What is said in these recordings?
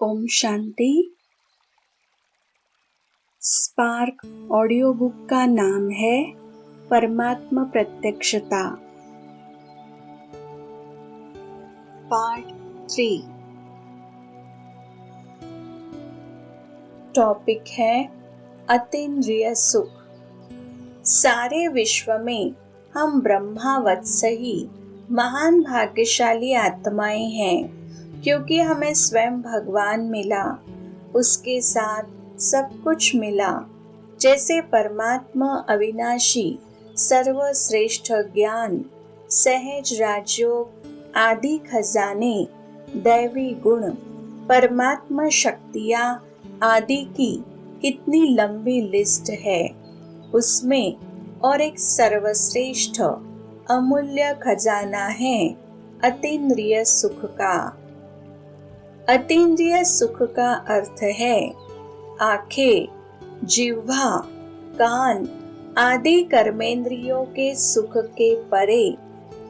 Om Shanti. Spark audio book का नाम है परमात्मा प्रत्यक्षता, पार्ट 3। टॉपिक है अतीन्द्रिय सुख। सारे विश्व में हम ब्रह्मावत्स ही महान भाग्यशाली आत्माएं हैं, क्योंकि हमें स्वयं भगवान मिला, उसके साथ सब कुछ मिला। जैसे परमात्मा अविनाशी सर्वश्रेष्ठ ज्ञान, सहज राजयोग आदि खजाने, दैवी गुण, परमात्मा शक्तियाँ आदि की कितनी लंबी लिस्ट है, उसमें और एक सर्वश्रेष्ठ अमूल्य खजाना है अतीन्द्रिय सुख का। अतीन्द्रिय सुख का अर्थ है आंखें, जिह्वा, कान आदि कर्मेंद्रियों के सुख के परे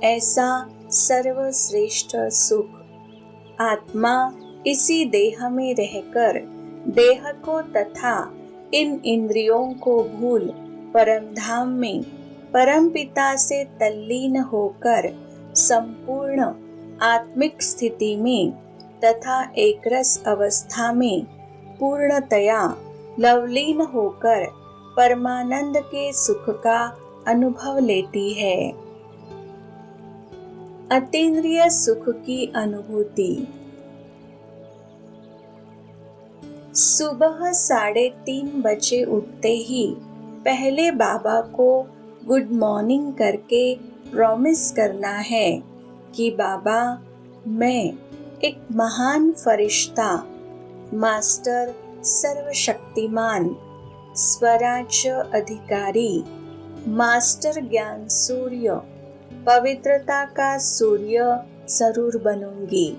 ऐसा सर्वश्रेष्ठ सुख। आत्मा इसी देह में रहकर देह को तथा इन इंद्रियों को भूल परम धाम में परम पिता से तल्लीन होकर संपूर्ण आत्मिक स्थिति में तथा एकरस अवस्था में पूर्णतया लवलीन होकर परमानंद के सुख का अनुभव लेती है। अतीन्द्रिय सुख की अनुभूति। सुबह 3:30 बजे उठते ही पहले बाबा को गुड मॉर्निंग करके प्रॉमिस करना है कि बाबा, मैं एक महान फरिश्ता, मास्टर सर्वशक्तिमान, स्वराज्य अधिकारी, मास्टर ज्ञान सूर्य, पवित्रता का सूर्य जरूर बनूंगी।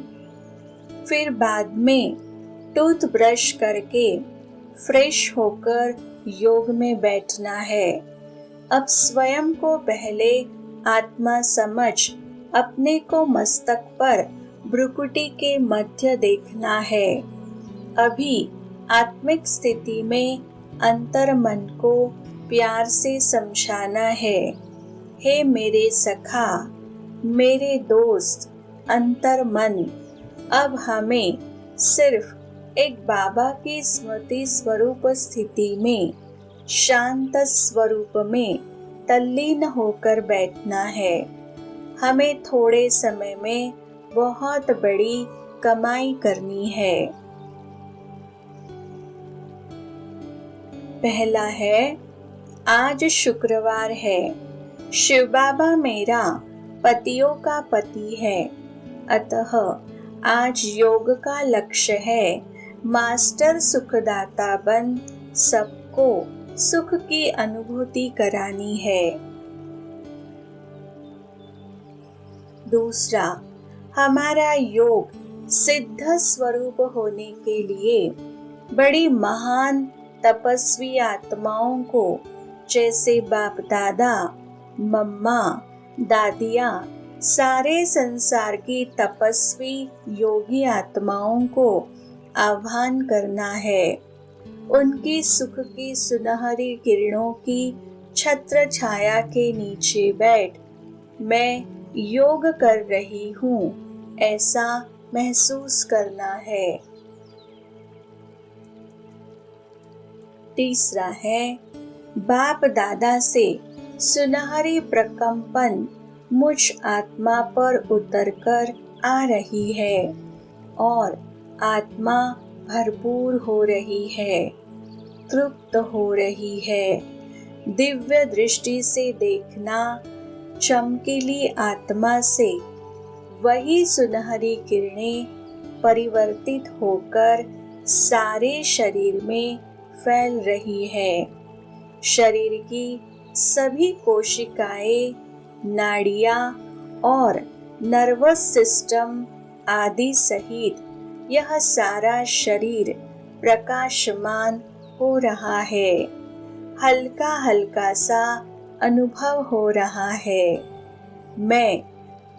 फिर बाद में टूथ ब्रश करके फ्रेश होकर योग में बैठना है। अब स्वयं को पहले आत्मा समझ अपने को मस्तक पर भ्रुकुटी के मध्य देखना है। अभी आत्मिक स्थिति में अंतर मन को प्यार से समझाना है, हे मेरे सखा, मेरे दोस्त अंतर मन, अब हमें सिर्फ एक बाबा की स्मृति स्वरूप स्थिति में शांत स्वरूप में तल्लीन होकर बैठना है। हमें थोड़े समय में बहुत बड़ी कमाई करनी है। पहला है, आज शुक्रवार है। शिव बाबा मेरा पतियों का पति है, अतः आज योग का लक्ष्य है मास्टर सुखदाता बन सबको सुख की अनुभूति करानी है। दूसरा, हमारा योग सिद्ध स्वरूप होने के लिए बड़ी महान तपस्वी आत्माओं को, जैसे बाप दादा, मम्मा, दादियाँ, सारे संसार की तपस्वी योगी आत्माओं को आह्वान करना है। उनकी सुख की सुनहरी किरणों की छत्र छाया के नीचे बैठ मैं योग कर रही हूँ, ऐसा महसूस करना है। तीसरा है, बाप दादा से सुनहरी प्रकंपन मुझ आत्मा पर उतरकर आ रही है और आत्मा भरपूर हो रही है, तृप्त हो रही है। दिव्य दृष्टि से देखना, चमकीली आत्मा से वही सुनहरी किरणें परिवर्तित होकर सारे शरीर में फैल रही है। शरीर की सभी कोशिकाएं, नाड़ियाँ और नर्वस सिस्टम आदि सहित यह सारा शरीर प्रकाशमान हो रहा है, हल्का हल्का सा अनुभव हो रहा है। मैं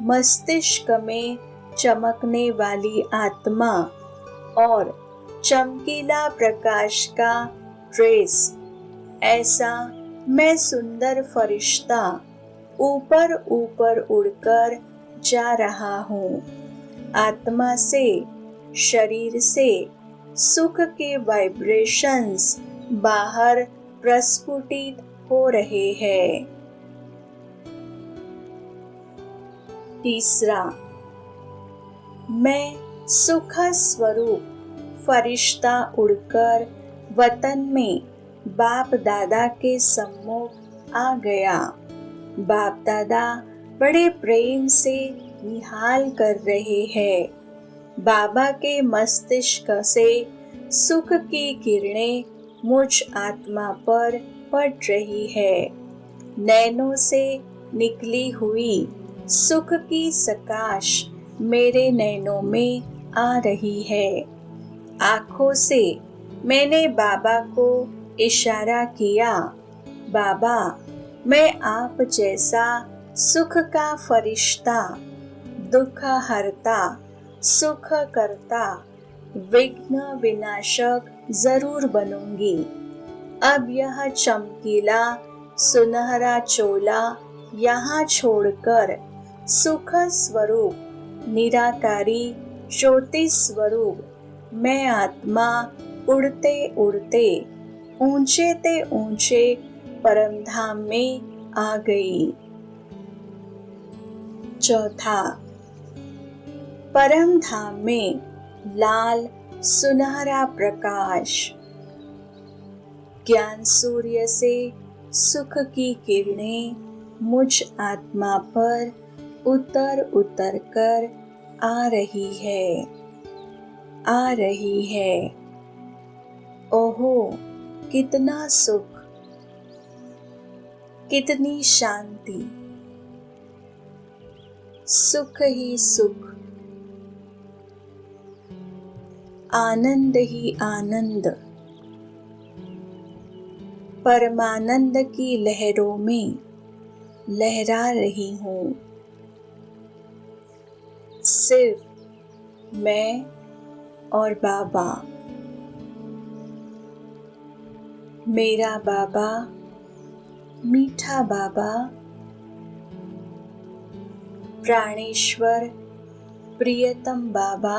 मस्तिष्क में चमकने वाली आत्मा और चमकीला प्रकाश का ड्रेस, ऐसा मैं सुंदर फरिश्ता ऊपर ऊपर उड़कर जा रहा हूँ। आत्मा से, शरीर से सुख के वाइब्रेशंस बाहर प्रस्फुटित हो रहे हैं। तीसरा, मैं सुख स्वरूप फरिश्ता उड़कर वतन में बाप दादा के सम्मुख आ गया। बाप दादा बड़े प्रेम से निहाल कर रहे हैं। बाबा के मस्तिष्क से सुख की किरणें मुझ आत्मा पर पड़ रही है। नैनों से निकली हुई सुख की सकाश मेरे नैनों में आ रही है। आँखों से मैंने बाबा को इशारा किया, बाबा मैं आप जैसा सुख का फरिश्ता, दुख हरता, सुख करता, विघ्न विनाशक जरूर बनूंगी। अब यह चमकीला सुनहरा चोला यहाँ छोड़कर सुख स्वरूप निराकारी ज्योति स्वरूप मैं आत्मा उड़ते उड़ते ऊंचे ते ऊंचे परम धाम में आ गई। चौथा, परम धाम में लाल सुनहरा प्रकाश, ज्ञान सूर्य से सुख की किरणें मुझ आत्मा पर उतर उतर कर आ रही है, आ रही है। ओहो कितना सुख, कितनी शांति, सुख ही सुख, आनंद ही आनंद, परमानंद की लहरों में लहरा रही हूँ। सिर्फ मैं और बाबा। मेरा बाबा, मीठा बाबा, प्राणेश्वर प्रियतम बाबा,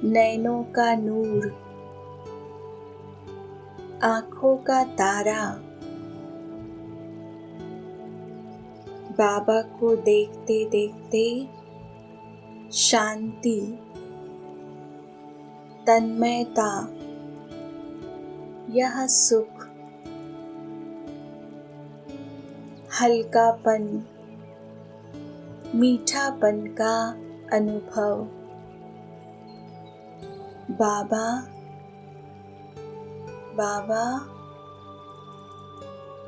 नैनों का नूर, आँखों का तारा, बाबा को देखते देखते शांति, तन्मयता, यह सुख, हल्कापन, मीठापन का अनुभव। बाबा बाबा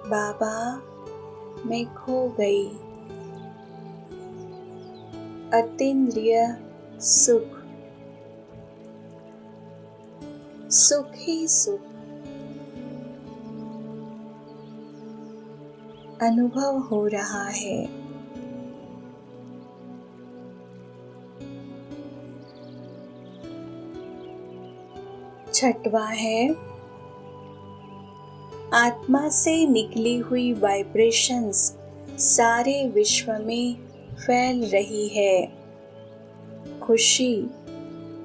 बाबा, मैं खो गई। अतीन्द्रिय सुख, सुख ही सुख अनुभव हो रहा है। छठवां है, आत्मा से निकली हुई वाइब्रेशंस सारे विश्व में फैल रही है। खुशी,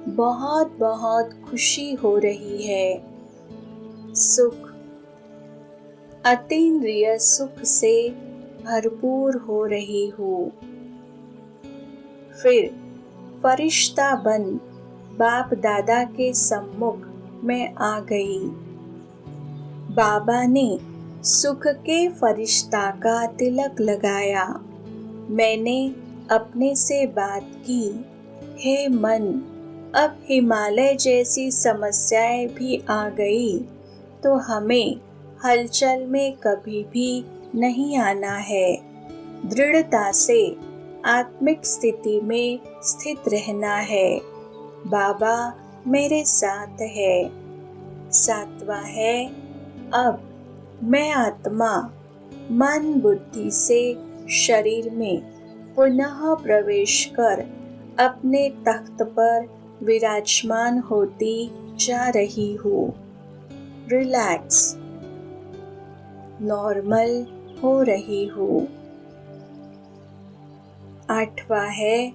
बहुत बहुत खुशी हो रही है। सुख, अतीन्द्रिय सुख से भरपूर हो रही हूँ। फिर फरिश्ता बन बाप दादा के सम्मुख मैं आ गई। बाबा ने सुख के फरिश्ता का तिलक लगाया। मैंने अपने से बात की, हे मन, अब हिमालय जैसी समस्याएं भी आ गई तो हमें हलचल में कभी भी नहीं आना है। दृढ़ता से आत्मिक स्थिति में स्थित रहना है। बाबा मेरे साथ है। सातवां है, अब मैं आत्मा मन बुद्धि से शरीर में पुनः प्रवेश कर अपने तख्त पर विराजमान होती जा रही हूँ। रिलैक्स, नॉर्मल हो रही हूँ। 8वां है,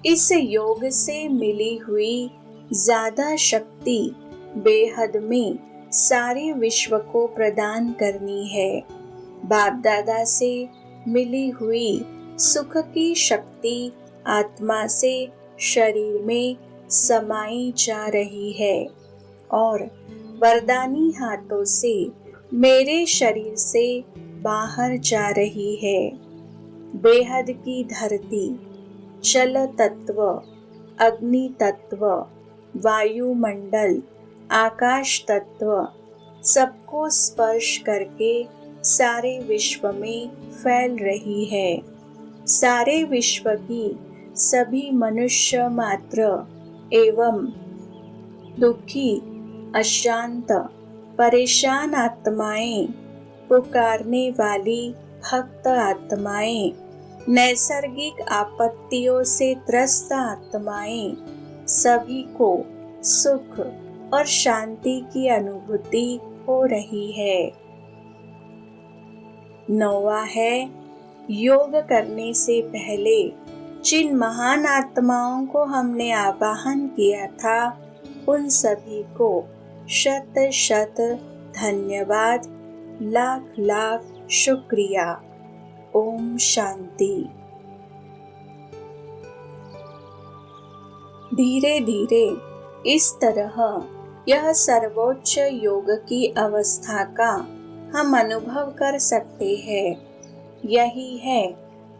इस योग से मिली हुई ज्यादा शक्ति बेहद में सारे विश्व को प्रदान करनी है। बाप दादा से मिली हुई सुख की शक्ति आत्मा से शरीर में समाई जा रही है और वरदानी हाथों से मेरे शरीर से बाहर जा रही है। बेहद की धरती, जल तत्व, अग्नि तत्व, वायुमंडल, आकाश तत्व सबको स्पर्श करके सारे विश्व में फैल रही है। सारे विश्व की सभी मनुष्य मात्र एवं दुखी, अशांत, परेशान आत्माएं, पुकारने वाली भक्त आत्माएं, नैसर्गिक आपत्तियों से त्रस्त आत्माएं, सभी को सुख और शांति की अनुभूति हो रही है। 9वां है, योग करने से पहले जिन महान आत्माओं को हमने आवाहन किया था, उन सभी को शत शत धन्यवाद, लाख लाख शुक्रिया। ओम शांति। धीरे धीरे इस तरह यह सर्वोच्च योग की अवस्था का हम अनुभव कर सकते हैं। यही है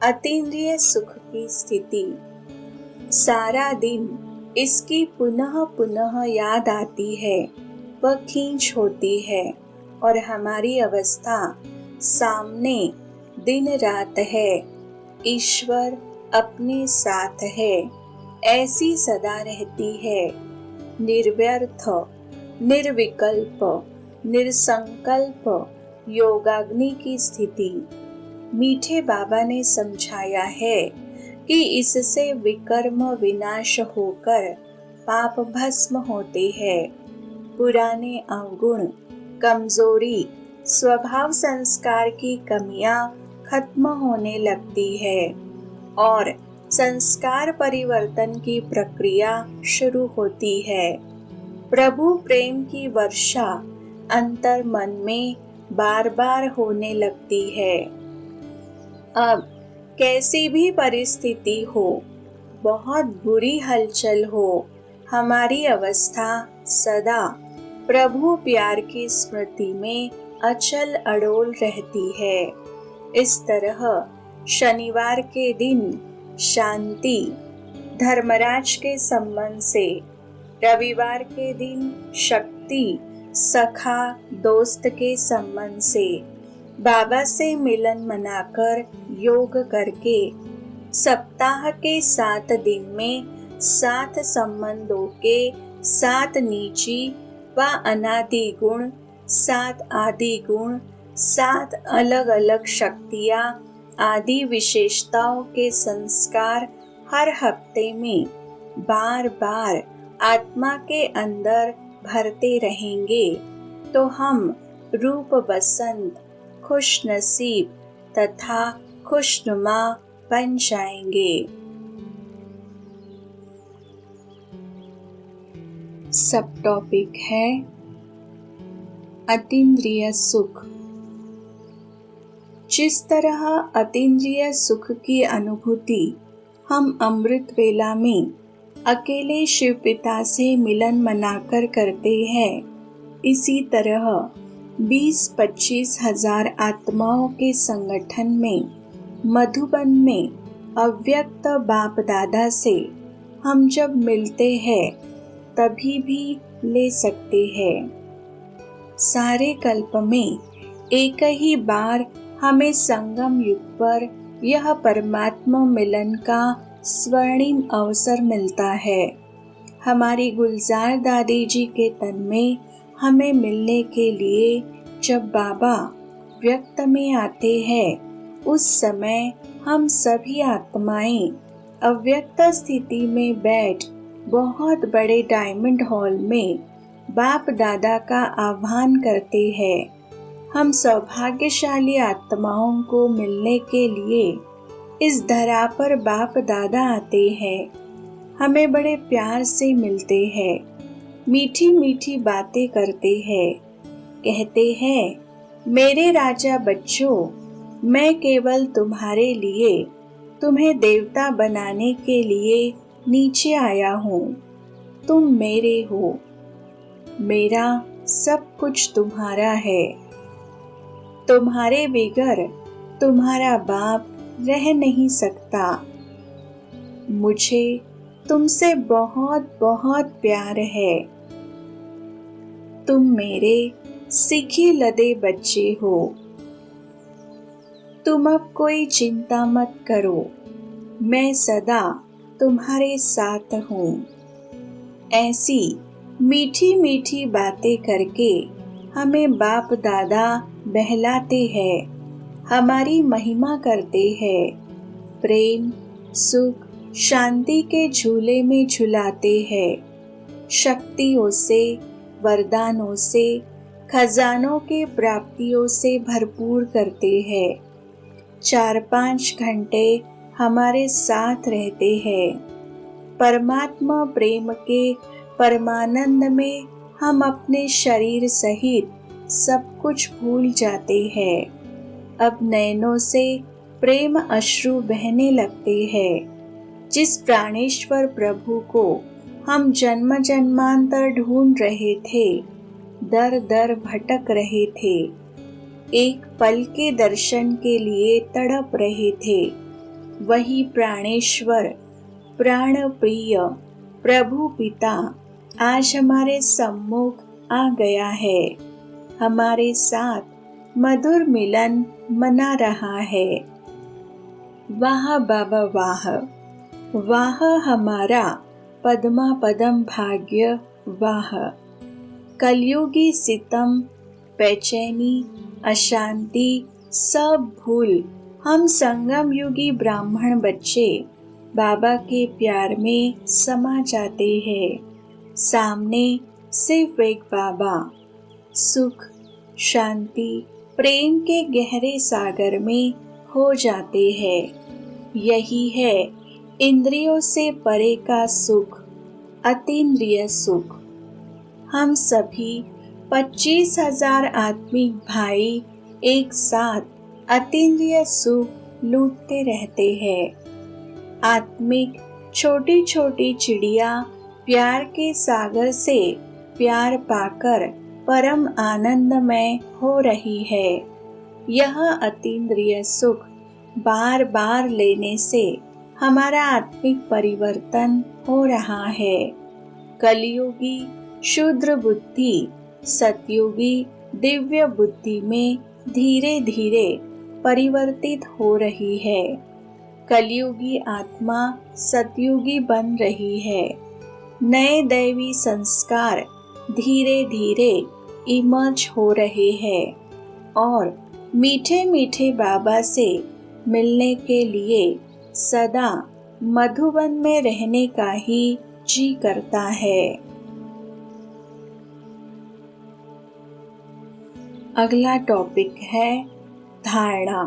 अतीन्द्रिय सुख की स्थिति। सारा दिन इसकी पुनः पुनः याद आती है, वह खींच होती है और हमारी अवस्था सामने दिन रात है। ईश्वर अपने साथ है, ऐसी सदा रहती है। निर्व्यर्थ, निर्विकल्प, निरसंकल्प योगाग्नि की स्थिति। मीठे बाबा ने समझाया है कि इससे विकर्म विनाश होकर पाप भस्म होते हैं। पुराने अवगुण, कमजोरी, स्वभाव संस्कार की कमियां खत्म होने लगती है और संस्कार परिवर्तन की प्रक्रिया शुरू होती है। प्रभु प्रेम की वर्षा अंतर मन में बार बार होने लगती है। अब कैसी भी परिस्थिति हो, बहुत बुरी हलचल हो, हमारी अवस्था सदा प्रभु प्यार की स्मृति में अचल अडोल रहती है। इस तरह शनिवार के दिन शांति धर्मराज के संबंध से, रविवार के दिन शक्ति सखा दोस्त के संबंध से, बाबा से मिलन मनाकर योग करके सप्ताह के 7 दिन में 7 संबंधों के 7 निजी व अनादि गुण, 7 आदि गुण, 7 अलग अलग शक्तियाँ आदि विशेषताओं के संस्कार हर हफ्ते में बार बार आत्मा के अंदर भरते रहेंगे तो हम रूप बसंत, खुश नसीब तथा खुशनुमा बन जाएंगे। सब टॉपिक है अतीन्द्रिय सुख। जिस तरह अतीन्द्रिय सुख की अनुभूति हम अमृत वेला में अकेले शिव पिता से मिलन मनाकर करते हैं, इसी तरह 20-25 हजार आत्माओं के संगठन में मधुबन में अव्यक्त बाप दादा से हम जब मिलते हैं तभी भी ले सकते हैं। सारे कल्प में एक ही बार हमें संगम युग पर यह परमात्मा मिलन का स्वर्णिम अवसर मिलता है। हमारी गुलजार दादी जी के तन में हमें मिलने के लिए जब बाबा व्यक्त में आते हैं, उस समय हम सभी आत्माएं अव्यक्त स्थिति में बैठ बहुत बड़े डायमंड हॉल में बाप दादा का आह्वान करते हैं। हम सौभाग्यशाली आत्माओं को मिलने के लिए इस धरा पर बाप दादा आते हैं। हमें बड़े प्यार से मिलते हैं, मीठी मीठी बातें करते हैं, कहते हैं, मेरे राजा बच्चों, मैं केवल तुम्हारे लिए, तुम्हें देवता बनाने के लिए नीचे आया हूँ। तुम मेरे हो, मेरा सब कुछ तुम्हारा है। तुम्हारे बगैर तुम्हारा बाप रह नहीं सकता। मुझे तुमसे बहुत बहुत प्यार है। तुम मेरे सीखे लदे बच्चे हो। तुम अब कोई चिंता मत करो, मैं सदा तुम्हारे साथ हूँ। ऐसी मीठी मीठी बातें करके हमें बाप दादा बहलाते हैं, हमारी महिमा करते हैं, प्रेम सुख शांति के झूले में झुलाते हैं, शक्तियों से, वरदानों से, खजानों के प्राप्तियों से भरपूर करते हैं। 4-5 घंटे हमारे साथ रहते हैं। परमात्मा प्रेम के परमानंद में हम अपने शरीर सहित सब कुछ भूल जाते हैं। अब नैनों से प्रेम अश्रु बहने लगते हैं। जिस प्राणेश्वर प्रभु को हम जन्म जन्मांतर ढूंढ रहे थे, दर दर भटक रहे थे, एक पल के दर्शन के लिए तड़प रहे थे, वही प्राणेश्वर प्राण प्रिय प्रभु पिता आज हमारे सम्मुख आ गया है, हमारे साथ मधुर मिलन मना रहा है। वाह बाबा वाह, वाह हमारा पद्मा पदम भाग्य वाह। कलयुगी सितम, बेचैनी, अशांति सब भूल हम संगम युगी ब्राह्मण बच्चे बाबा के प्यार में समा जाते हैं। सामने सिर्फ एक बाबा, सुख शांति प्रेम के गहरे सागर में हो जाते हैं। यही है इंद्रियों से परे का सुख, अतीन्द्रिय सुख। हम सभी 25,000 आत्मिक भाई एक साथ अतीन्द्रिय सुख लूटते रहते हैं। आत्मिक छोटी छोटी चिड़िया प्यार के सागर से प्यार पाकर परम आनंदमय हो रही है। यह अतीन्द्रिय सुख बार बार लेने से हमारा आत्मिक परिवर्तन हो रहा है। कलयुगी शूद्र बुद्धि सतयुगी दिव्य बुद्धि में धीरे धीरे परिवर्तित हो रही है। कलयुगी आत्मा सतयुगी बन रही है। नए दैवी संस्कार धीरे धीरे इमर्ज हो रहे हैं और मीठे मीठे बाबा से मिलने के लिए सदा मधुबन में रहने का ही जी करता है। अगला टॉपिक है धारणा।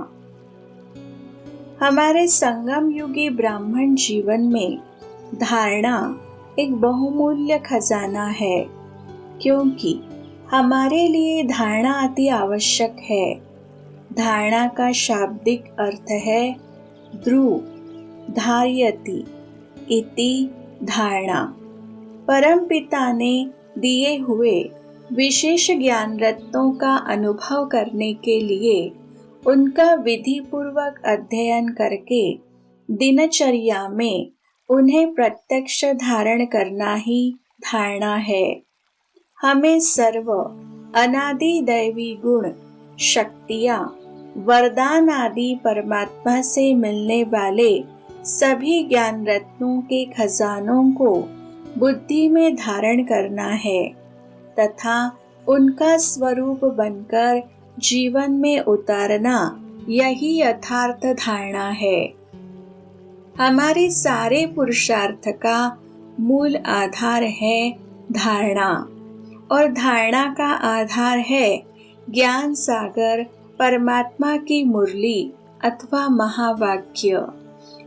हमारे संगम युगी ब्राह्मण जीवन में धारणा एक बहुमूल्य खजाना है, क्योंकि हमारे लिए धारणा अति आवश्यक है। धारणा का शाब्दिक अर्थ है ध्रुव, धार्यति इति धारणा। परम पिता ने दिए हुए विशेष ज्ञान रत्नों का अनुभव करने के लिए उनका विधि पूर्वक अध्ययन करके दिनचर्या में उन्हें प्रत्यक्ष धारण करना ही धारणा है। हमें सर्व अनादि दैवी गुण, शक्तियाँ, वरदान आदि परमात्मा से मिलने वाले सभी ज्ञान रत्नों के खजानों को बुद्धि में धारण करना है तथा उनका स्वरूप बनकर जीवन में उतारना, यही यथार्थ धारणा है। हमारे सारे पुरुषार्थ का मूल आधार है धारणा, और धारणा का आधार है ज्ञान सागर परमात्मा की मुरली अथवा महावाक्य।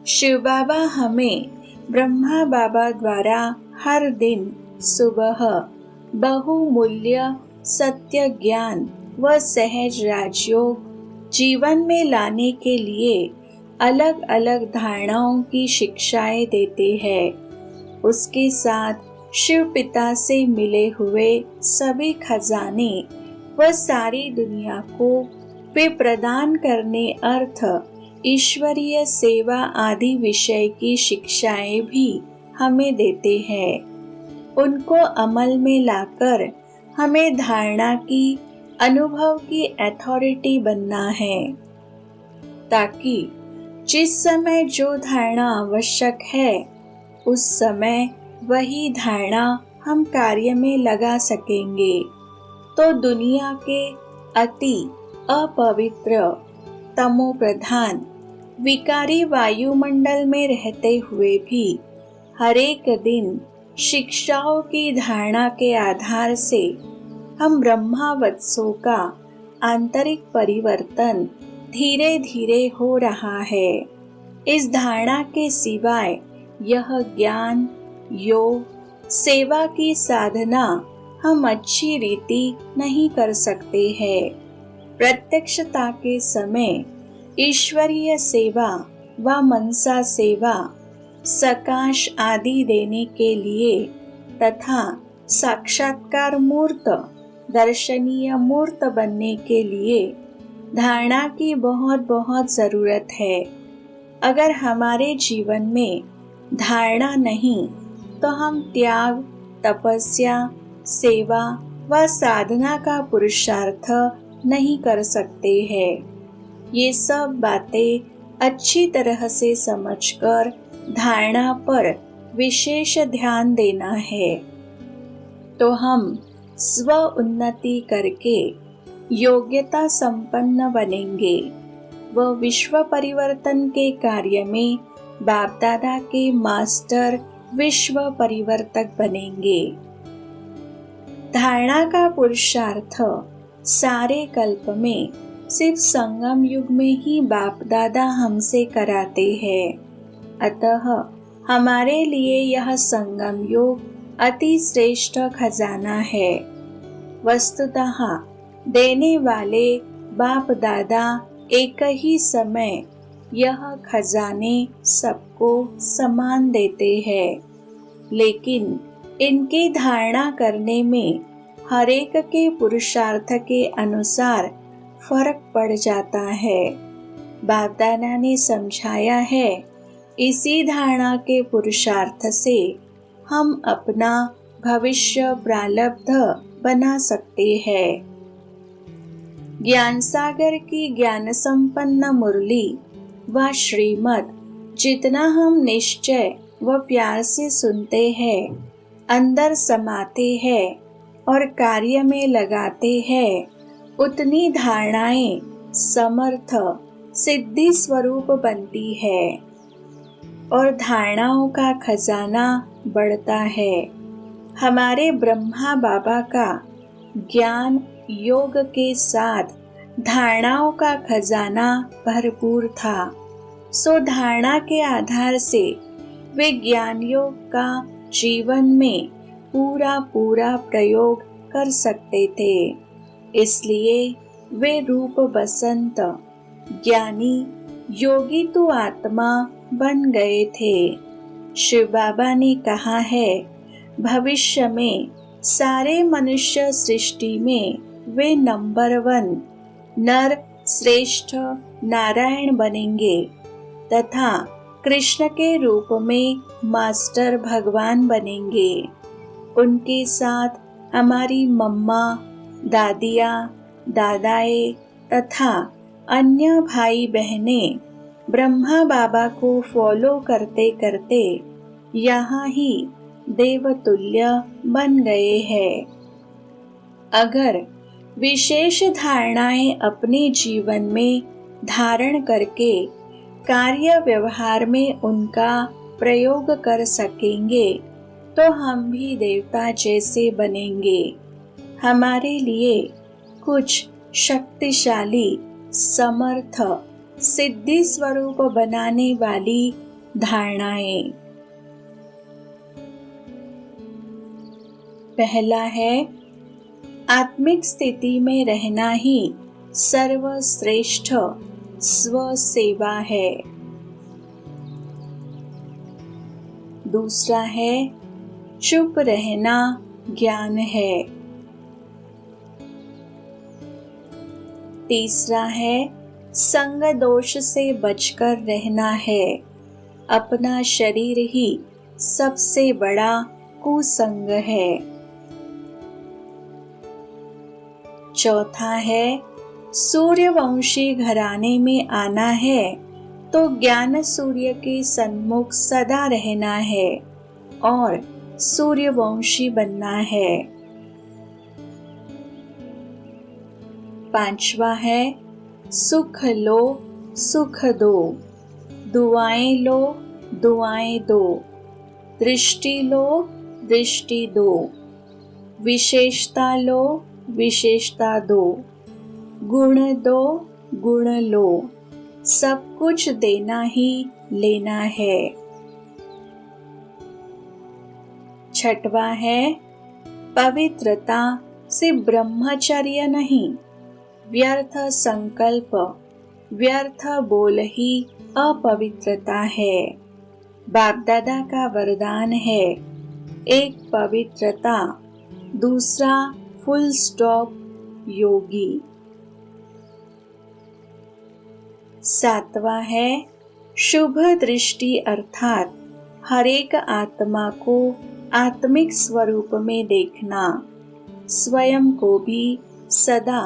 शिव बाबा हमें ब्रह्मा बाबा द्वारा हर दिन सुबह बहुमूल्य सत्य ज्ञान व सहज राजयोग जीवन में लाने के लिए अलग अलग धारणाओं की शिक्षाएं देते हैं। उसके साथ शिव पिता से मिले हुए सभी खजाने व सारी दुनिया को वे प्रदान करने अर्थ ईश्वरीय सेवा आदि विषय की शिक्षाएं भी हमें देते हैं। उनको अमल में लाकर हमें धारणा की, अनुभव की अथॉरिटी बनना है, ताकि जिस समय जो धारणा आवश्यक है उस समय वही धारणा हम कार्य में लगा सकेंगे। तो दुनिया के अति अपवित्र, तमो प्रधान, विकारी वायुमंडल में रहते हुए भी हर एक दिन शिक्षाओं की धारणा के आधार से हम ब्रह्मावत्सों का आंतरिक परिवर्तन धीरे धीरे हो रहा है। इस धारणा के सिवाय यह ज्ञान, योग, सेवा की साधना हम अच्छी रीति नहीं कर सकते हैं। प्रत्यक्षता के समय ईश्वरीय सेवा व मनसा सेवा, सकाश आदि देने के लिए तथा साक्षात्कार मूर्त, दर्शनीय मूर्त बनने के लिए धारणा की बहुत बहुत जरूरत है। अगर हमारे जीवन में धारणा नहीं तो हम त्याग, तपस्या, सेवा व साधना का पुरुषार्थ नहीं कर सकते हैं। ये सब बातें अच्छी तरह से समझकर धारणा पर विशेष ध्यान देना है, तो हम स्व उन्नति करके योग्यता संपन्न बनेंगे व विश्व परिवर्तन के कार्य में बाप दादा के मास्टर विश्व परिवर्तक बनेंगे। धारणा का पुरुषार्थ सारे कल्प में सिर्फ संगम युग में ही बाप दादा हमसे कराते हैं। अतः हमारे लिए यह संगम योग अति श्रेष्ठ खजाना है। वस्तुतः देने वाले बाप दादा एक ही समय यह खजाने सबको समान देते हैं, लेकिन इनकी धारणा करने में हर एक के पुरुषार्थ के अनुसार फर्क पड़ जाता है। बाप दादा ने समझाया है, इसी धारणा के पुरुषार्थ से हम अपना भविष्य प्रारब्ध बना सकते हैं। ज्ञान सागर की ज्ञान संपन्न मुरली व श्रीमत जितना हम निश्चय व प्यार से सुनते हैं, अंदर समाते हैं और कार्य में लगाते हैं, उतनी धारणाएं समर्थ सिद्धि स्वरूप बनती है और धारणाओं का खजाना बढ़ता है। हमारे ब्रह्मा बाबा का ज्ञान योग के साथ धारणाओं का खजाना भरपूर था। सो धारणा के आधार से वे ज्ञान योग का जीवन में पूरा पूरा प्रयोग कर सकते थे। इसलिए वे रूप बसंत ज्ञानी योगी तो आत्मा बन गए थे। शिव बाबा ने कहा है, भविष्य में सारे मनुष्य सृष्टि में वे नंबर 1 नर श्रेष्ठ नारायण बनेंगे तथा कृष्ण के रूप में मास्टर भगवान बनेंगे। उनके साथ हमारी मम्मा, दादिया, दादाए तथा अन्य भाई बहनें ब्रह्मा बाबा को फॉलो करते करते यहाँ ही देवतुल्य बन गए हैं। अगर विशेष धारणाएं अपने जीवन में धारण करके कार्य व्यवहार में उनका प्रयोग कर सकेंगे तो हम भी देवता जैसे बनेंगे। हमारे लिए कुछ शक्तिशाली, समर्थ, सिद्धि स्वरूप बनाने वाली धारणाएं। पहला है, आत्मिक स्थिति में रहना ही सर्वश्रेष्ठ स्वसेवा है। दूसरा है, चुप रहना ज्ञान है। तीसरा है, संग दोष से बचकर रहना है। अपना शरीर ही सबसे बड़ा कुसंग है। चौथा है, सूर्यवंशी घराने में आना है तो ज्ञान सूर्य के सन्मुख सदा रहना है और सूर्यवंशी बनना है। पांचवा है, सुख लो सुख दो, दुआएं लो दुआएं दो, दृष्टि लो दृष्टि दो, विशेषता लो विशेषता दो, गुण दो गुण लो, सब कुछ देना ही लेना है। छठवा है, पवित्रता से ब्रह्मचर्य नहीं, व्यर्थ संकल्प व्यर्थ बोल ही अपवित्रता है। बाप दादा का वरदान है, एक पवित्रता, दूसरा फुल स्टॉप योगी। सातवां है, शुभ दृष्टि अर्थात हर एक आत्मा को आत्मिक स्वरूप में देखना, स्वयं को भी सदा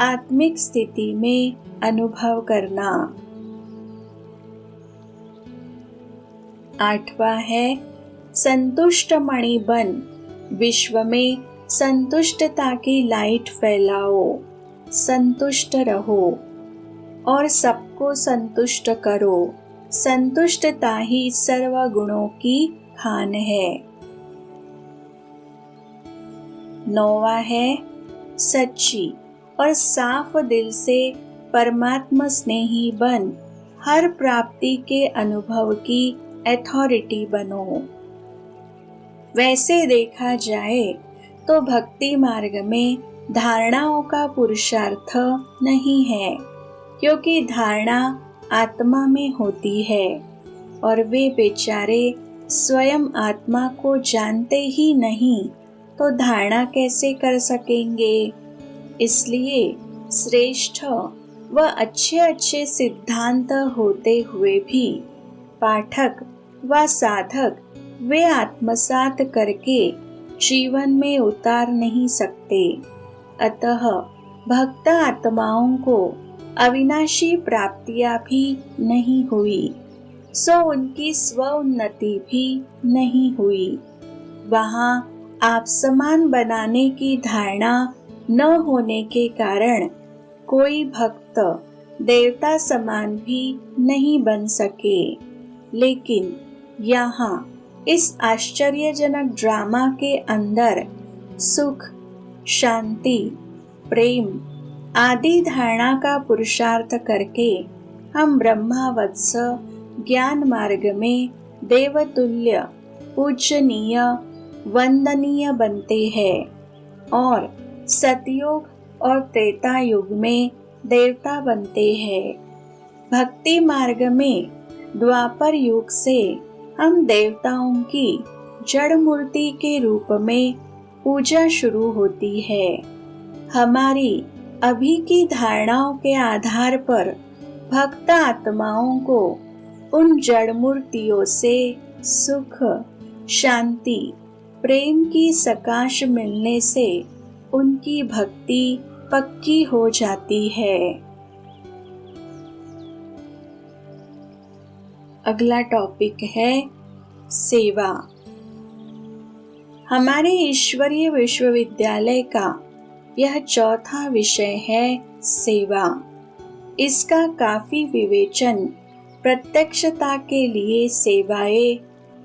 आत्मिक स्थिति में अनुभव करना। आठवां है, संतुष्ट मणि बन विश्व में संतुष्टता की लाइट फैलाओ, संतुष्ट रहो और सबको संतुष्ट करो। संतुष्टता ही सर्व गुणों की खान है। नौवां है, सच्ची और साफ दिल से परमात्मा स्नेही बन हर प्राप्ति के अनुभव की अथॉरिटी बनो। वैसे देखा जाए तो भक्ति मार्ग में धारणाओं का पुरुषार्थ नहीं है, क्योंकि धारणा आत्मा में होती है और वे बेचारे स्वयं आत्मा को जानते ही नहीं तो धारणा कैसे कर सकेंगे। इसलिए श्रेष्ठ व अच्छे सिद्धांत होते हुए भी पाठक व साधक वे आत्मसात करके जीवन में उतार नहीं सकते। अतः भक्त आत्माओं को अविनाशी प्राप्तियां भी नहीं हुई, सो उनकी स्व उन्नति भी नहीं हुई। वहाँ आप समान बनाने की धारणा न होने के कारण कोई भक्त देवता समान भी नहीं बन सके। लेकिन यहाँ इस आश्चर्यजनक ड्रामा के अंदर सुख, शांति, प्रेम आदि धारणा का पुरुषार्थ करके हम ब्रह्मावत्स ज्ञान मार्ग में देवतुल्य, पूजनीय, वंदनीय बनते हैं और सतयुग और त्रेता युग में देवता बनते हैं। भक्ति मार्ग में द्वापर युग से हम देवताओं की जड़ मूर्ति के रूप में पूजा शुरू होती है। हमारी अभी की धारणाओं के आधार पर भक्त आत्माओं को उन जड़ मूर्तियों से सुख, शांति, प्रेम की सकाश मिलने से उनकी भक्ति पक्की हो जाती है। अगला टॉपिक है सेवा। हमारे ईश्वरीय विश्वविद्यालय का यह चौथा विषय है सेवा। इसका काफी विवेचन प्रत्यक्षता के लिए सेवाएं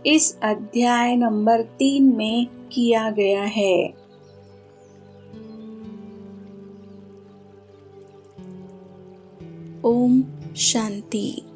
इस अध्याय नंबर 3 में किया गया है। ओम शांति।